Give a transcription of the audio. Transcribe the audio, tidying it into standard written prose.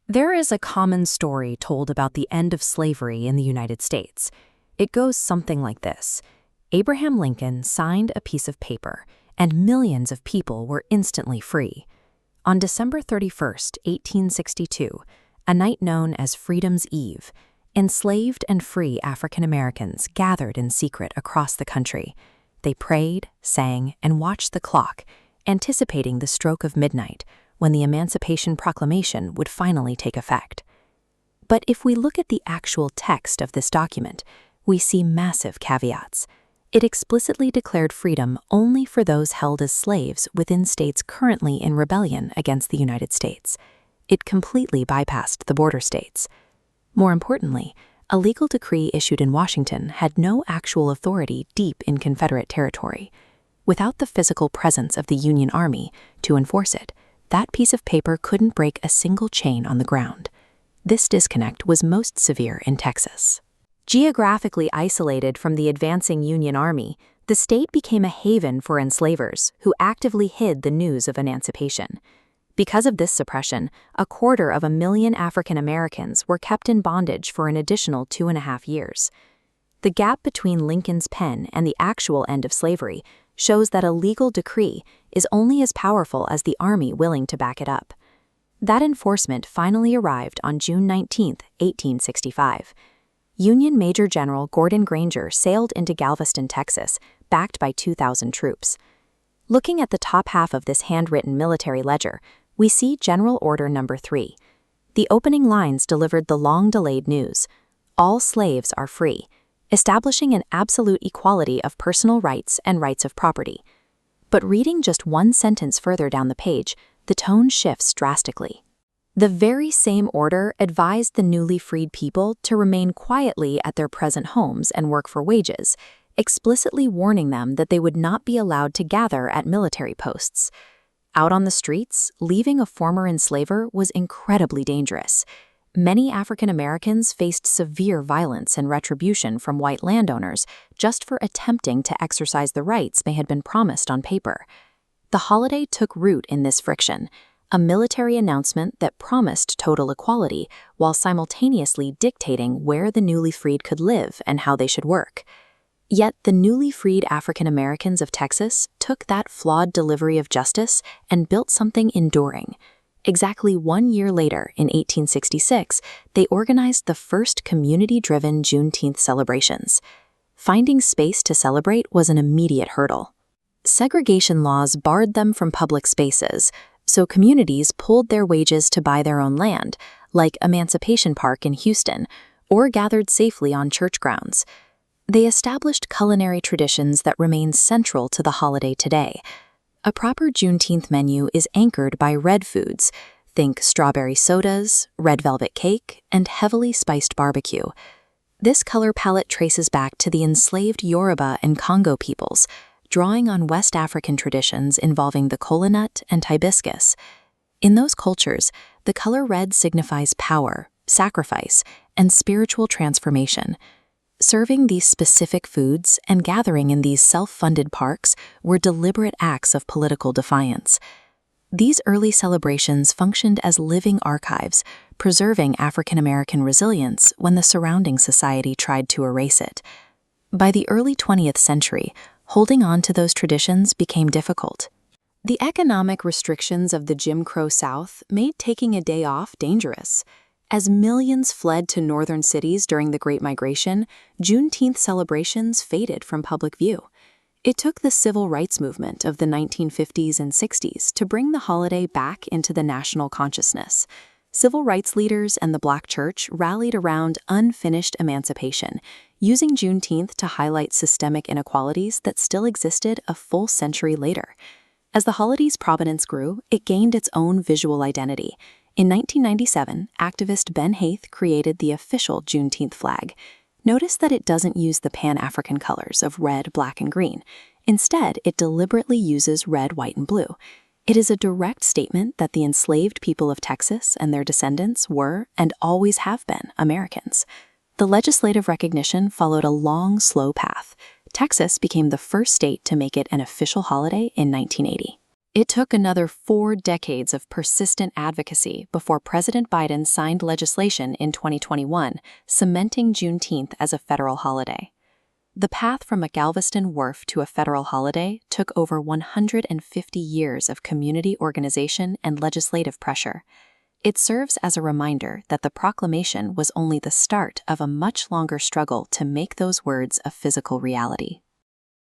There is a common story told about the end of slavery in the United States. It goes something like this. Abraham Lincoln signed a piece of paper, and millions of people were instantly free. On December 31st, 1862, a night known as Freedom's Eve, enslaved and free African Americans gathered in secret across the country. They prayed, sang, and watched the clock, anticipating the stroke of midnight, when the Emancipation Proclamation would finally take effect. But if we look at the actual text of this document, we see massive caveats. It explicitly declared freedom only for those held as slaves within states currently in rebellion against the United States. It completely bypassed the border states. More importantly, a legal decree issued in Washington had no actual authority deep in Confederate territory. Without the physical presence of the Union Army to enforce it, that piece of paper couldn't break a single chain on the ground. This disconnect was most severe in Texas. Geographically isolated from the advancing Union Army, the state became a haven for enslavers who actively hid the news of emancipation. Because of this suppression, 250,000 African Americans were kept in bondage for an additional 2.5 years. The gap between Lincoln's pen and the actual end of slavery shows that a legal decree is only as powerful as the army willing to back it up. That enforcement finally arrived on June 19, 1865. Union Major General Gordon Granger sailed into Galveston, Texas, backed by 2,000 troops. Looking at the top half of this handwritten military ledger, we see General Order No. 3. The opening lines delivered the long-delayed news: all slaves are free, establishing an absolute equality of personal rights and rights of property. But reading just one sentence further down the page, the tone shifts drastically. The very same order advised the newly freed people to remain quietly at their present homes and work for wages, explicitly warning them that they would not be allowed to gather at military posts. Out on the streets, leaving a former enslaver was incredibly dangerous. Many African Americans faced severe violence and retribution from white landowners just for attempting to exercise the rights they had been promised on paper. The holiday took root in this friction, a military announcement that promised total equality while simultaneously dictating where the newly freed could live and how they should work. Yet the newly freed African Americans of Texas took that flawed delivery of justice and built something enduring. Exactly 1 year later, in 1866, they organized the first community-driven Juneteenth celebrations. Finding space to celebrate was an immediate hurdle. Segregation laws barred them from public spaces, so communities pulled their wages to buy their own land, like Emancipation Park in Houston, or gathered safely on church grounds. They established culinary traditions that remain central to the holiday today. A proper Juneteenth menu is anchored by red foods. Think strawberry sodas, red velvet cake, and heavily spiced barbecue. This color palette traces back to the enslaved Yoruba and Congo peoples, drawing on West African traditions involving the kola nut and hibiscus. In those cultures, the color red signifies power, sacrifice, and spiritual transformation. Serving these specific foods and gathering in these self-funded parks were deliberate acts of political defiance. These early celebrations functioned as living archives, preserving African American resilience when the surrounding society tried to erase it. By the early 20th century, holding on to those traditions became difficult. The economic restrictions of the Jim Crow South made taking a day off dangerous. As millions fled to northern cities during the Great Migration, Juneteenth celebrations faded from public view. It took the civil rights movement of the 1950s and 60s to bring the holiday back into the national consciousness. Civil rights leaders and the Black church rallied around unfinished emancipation, using Juneteenth to highlight systemic inequalities that still existed a full century later. As the holiday's provenance grew, it gained its own visual identity. In 1997, activist Ben Haith created the official Juneteenth flag. Notice that it doesn't use the Pan-African colors of red, black, and green. Instead, it deliberately uses red, white, and blue. It is a direct statement that the enslaved people of Texas and their descendants were, and always have been, Americans. The legislative recognition followed a long, slow path. Texas became the first state to make it an official holiday in 1980. It took another 4 decades of persistent advocacy before President Biden signed legislation in 2021, cementing Juneteenth as a federal holiday. The path from a Galveston wharf to a federal holiday took over 150 years of community organization and legislative pressure. It serves as a reminder that the proclamation was only the start of a much longer struggle to make those words a physical reality.